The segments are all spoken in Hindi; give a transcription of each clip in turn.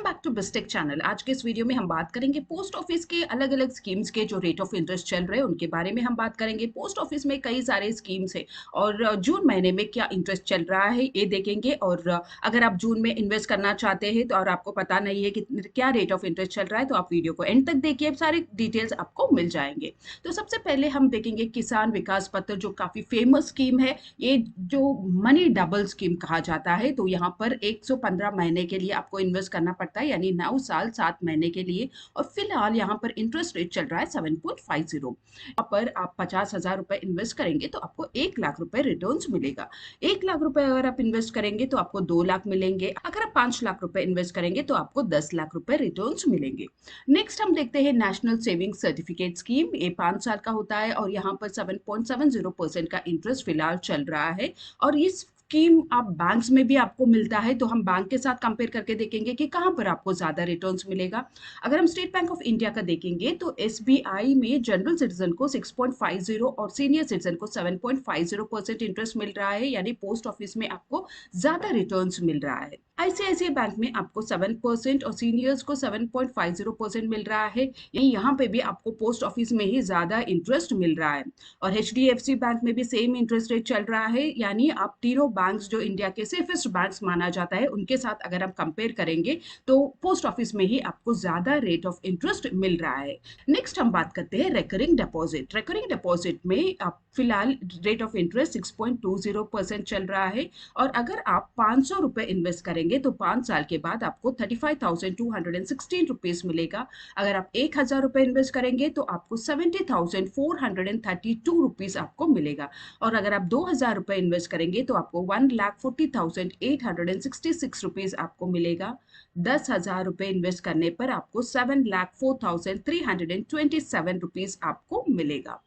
Back to बिस्टेक channel. आज के इस वीडियो में हम बात करेंगे पोस्ट ऑफिस के अलग अलग स्कीम्स के जो रेट ऑफ इंटरेस्ट चल रहे हैं उनके बारे में हम बात करेंगे। पोस्ट ऑफिस में कई सारे स्कीम्स है और जून महीने में क्या इंटरेस्ट चल रहा है ये देखेंगे। और अगर आप जून में इन्वेस्ट करना चाहते हैं तो और आपको पता नहीं है कि क्या रेट ऑफ इंटरेस्ट चल रहा है तो आप वीडियो को एंड तक देखिए, सारे डिटेल्स आपको मिल जाएंगे। तो सबसे पहले हम देखेंगे किसान विकास पत्र, जो काफी फेमस स्कीम है। ये जो मनी डबल स्कीम कहा जाता है, तो यहाँ पर 115 महीने के लिए आपको इन्वेस्ट करना पड़ता है, यानी 9 साल 7 महीने के लिए। और फिलहाल यहाँ पर इंटरेस्ट रेट चल रहा है 7.50। यहाँ पर आप 50,000 रुपए इन्वेस्ट करेंगे तो आपको 1 लाख रुपए रिटर्न्स मिलेगा। 1 लाख रुपए अगर आप इन्वेस्ट करेंगे तो आपको 2 लाख मिलेंगे। अगर आप 5 लाख रुपए इन्वेस्ट करेंगे तो आपको 10 लाख रुपए रिटर्न्स मिलेंगे। नेक्स्ट हम देखते हैं नेशनल सेविंग सर्टिफिकेट स्कीम। ये 5 साल का होता है और यहाँ पर 7.70% का इंटरेस्ट फिलहाल चल रहा है। और इस स्कीम आप बैंक्स में भी आपको मिलता है, तो हम बैंक के साथ कंपेयर करके देखेंगे कि कहां पर आपको ज्यादा रिटर्न्स मिलेगा। अगर हम स्टेट बैंक ऑफ इंडिया का देखेंगे तो एसबीआई में जनरल सिटीजन को 6.50 और सीनियर सिटीजन को 7.50% इंटरेस्ट मिल रहा है, यानी पोस्ट ऑफिस में आपको ज्यादा रिटर्न्स मिल रहा है। आईसीआईसीआई बैंक में आपको 7% और सीनियर्स को 7.50% मिल रहा है, यानी यहाँ पे भी आपको पोस्ट ऑफिस में ही ज्यादा इंटरेस्ट मिल रहा है। और एचडीएफसी बैंक में भी सेम इंटरेस्ट रेट चल रहा है, यानी आप तीनों बैंक्स जो इंडिया के सेफेस्ट बैंक्स माना जाता है उनके साथ अगर हम कंपेयर करेंगे तो पोस्ट ऑफिस में ही आपको ज्यादा रेट ऑफ इंटरेस्ट मिल रहा है। नेक्स्ट हम बात करते हैं रेकरिंग डिपॉजिट। रेकरिंग डिपॉजिट में आप फिलहाल रेट ऑफ इंटरेस्ट 6.20% चल रहा है। और अगर आप 500 रुपए इन्वेस्ट करेंगे तो 5 साल के बाद आपको 35,216 रुपीज मिलेगा। अगर आप 1,000 रुपए इन्वेस्ट करेंगे तो आपको 70,432 रुपीज आपको मिलेगा। और अगर आप 2,000 रुपए इन्वेस्ट करेंगे तो आपको 1,40,866 रुपीज आपको मिलेगा। 10,000 रुपए इन्वेस्ट करने पर आपको 7,04,327 रुपीज आपको मिलेगा।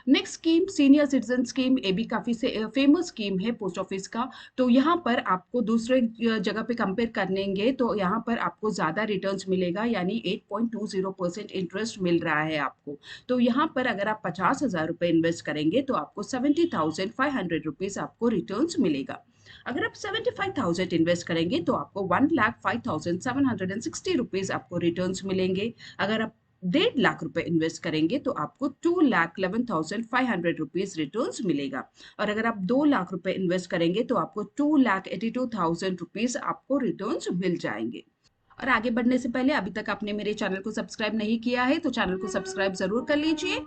Next scheme senior citizen scheme, ये भी काफी फेमस स्कीम है पोस्ट ऑफिस का। तो यहाँ पर आपको दूसरे जगह पे कंपेयर करेंगे तो यहाँ पर आपको ज्यादा रिटर्न्स मिलेगा, यानी 8.20% इंटरेस्ट मिल रहा है आपको। तो यहाँ पर अगर आप 50,000 रुपए इन्वेस्ट करेंगे तो आपको 70,500 रुपीज आपको रिटर्न्स मिलेगा। अगर आप 75,000 इन्वेस्ट करेंगे तो आपको 1,05,760 रुपीज आपको रिटर्न्स मिलेंगे। अगर आप 1.5 लाख रुपए इन्वेस्ट करेंगे तो आपको 2,11,500 रुपीज रिटर्न्स मिलेगा। और अगर आप 2 लाख रुपए इन्वेस्ट करेंगे तो आपको 2,82,000 रुपीज आपको रिटर्न्स मिल जाएंगे। और आगे बढ़ने से पहले अभी तक आपने मेरे चैनल को सब्सक्राइब नहीं किया है तो चैनल को सब्सक्राइब जरूर कर लीजिए।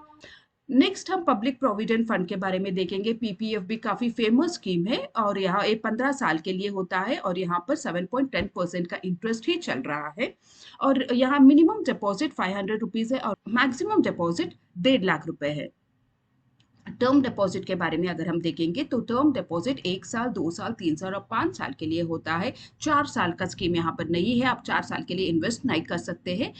नेक्स्ट हम पब्लिक प्रोविडेंट फंड के बारे में देखेंगे। पीपीएफ भी काफी फेमस स्कीम है और यहाँ ये 15 साल के लिए होता है और यहाँ पर 7.10% का इंटरेस्ट ही चल रहा है। और यहाँ मिनिमम डिपॉजिट 500 रुपीज है और मैक्सिमम डिपॉजिट 1.5 लाख रुपए है। टर्म डिपॉजिट के बारे में अगर हम देखेंगे तो टर्म डिपॉजिट 1 साल 2 साल 3 साल और 5 साल के लिए होता है। 4 साल का स्कीम यहाँ पर नहीं है, आप 4 साल के लिए इन्वेस्ट नहीं कर सकते हैं।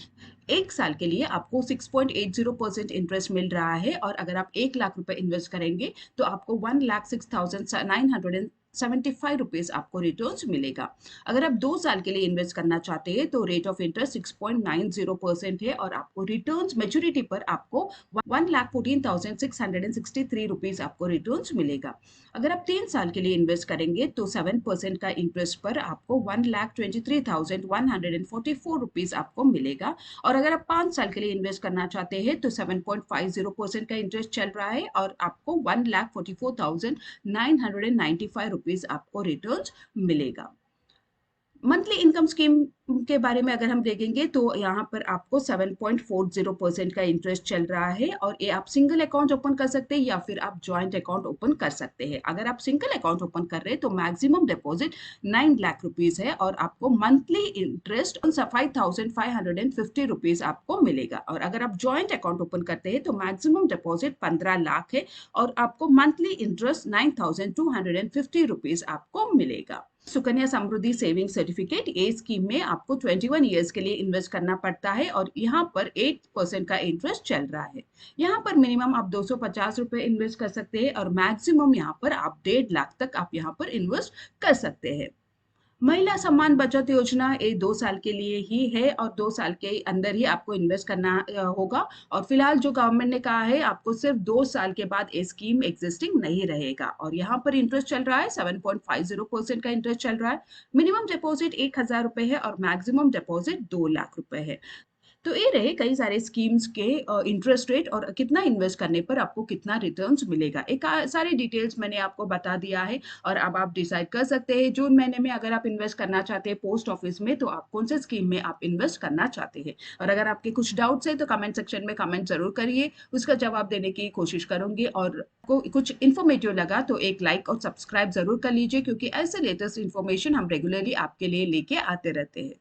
1 साल के लिए आपको 6.80% इंटरेस्ट मिल रहा है। और अगर आप 1 लाख रुपए इन्वेस्ट करेंगे तो आपको 1,06,975 रुपीज आपको रिटर्न्स मिलेगा। अगर आप 2 साल के लिए इन्वेस्ट करना चाहते हैं तो रेट ऑफ इंटरेस्ट 6.90% है और आपको रिटर्न्स मैच्योरिटी पर आपको 1,14,663 रुपीज आपको रिटर्न्स मिलेगा। अगर आप 3 साल के लिए इन्वेस्ट करेंगे तो 7% का इंटरेस्ट पर आपको 1,23,144 रुपीज आपको मिलेगा। और अगर आप 5 साल के लिए इन्वेस्ट करना चाहते हैं तो 7.50% का इंटरेस्ट चल रहा है और आपको 1,44,995 रुपीज आपको रिटर्न्स मिलेगा। मंथली इनकम स्कीम के बारे में अगर हम देखेंगे तो यहाँ पर आपको 7.40% का इंटरेस्ट चल रहा है। और ये आप सिंगल अकाउंट ओपन कर सकते हैं या फिर आप ज्वाइंट अकाउंट ओपन कर सकते हैं। अगर आप सिंगल अकाउंट ओपन कर रहे हैं तो मैक्सिमम डिपॉजिट 9 लाख रुपीज है और आपको मंथली इंटरेस्ट 5,550 रुपीज आपको मिलेगा। और अगर आप ज्वाइंट अकाउंट ओपन करते हैं तो मैक्सिमम डिपॉजिट 15 लाख है और आपको मंथली इंटरेस्ट 9,250 रुपीज आपको मिलेगा। सुकन्या समृद्धि सेविंग सर्टिफिकेट, ये स्कीम में आपको 21 ईयर्स के लिए इन्वेस्ट करना पड़ता है और यहाँ पर 8% का इंटरेस्ट चल रहा है। यहाँ पर मिनिमम आप 250 रुपए इन्वेस्ट कर सकते हैं और मैक्सिमम यहाँ पर आप 1.5 लाख तक आप यहाँ पर इन्वेस्ट कर सकते हैं। महिला सम्मान बचत योजना ये 2 साल के लिए ही है और 2 साल के अंदर ही आपको इन्वेस्ट करना होगा और फिलहाल जो गवर्नमेंट ने कहा है आपको सिर्फ 2 साल के बाद ये स्कीम एग्जिस्टिंग नहीं रहेगा और यहाँ पर इंटरेस्ट चल रहा है 7.50% का इंटरेस्ट चल रहा है। मिनिमम डिपॉजिट 1,000 रुपए है और मैक्सिमम डिपॉजिट 2 लाख रुपए है। तो ये रहे कई सारे स्कीम्स के इंटरेस्ट रेट और कितना इन्वेस्ट करने पर आपको कितना रिटर्न्स मिलेगा। एक सारी डिटेल्स मैंने आपको बता दिया है और अब आप डिसाइड कर सकते हैं जून महीने में अगर आप इन्वेस्ट करना चाहते हैं पोस्ट ऑफिस में तो आप कौन से स्कीम में आप इन्वेस्ट करना चाहते हैं। और अगर आपके कुछ डाउट्स है तो कमेंट सेक्शन में कमेंट जरूर करिए, उसका जवाब देने की कोशिश करूंगी। और आपको कुछ इन्फॉर्मेटिव लगा तो एक लाइक और सब्सक्राइब जरूर कर लीजिए क्योंकि ऐसे लेटेस्ट इन्फॉर्मेशन हम रेगुलरली आपके लिए लेके आते रहते हैं।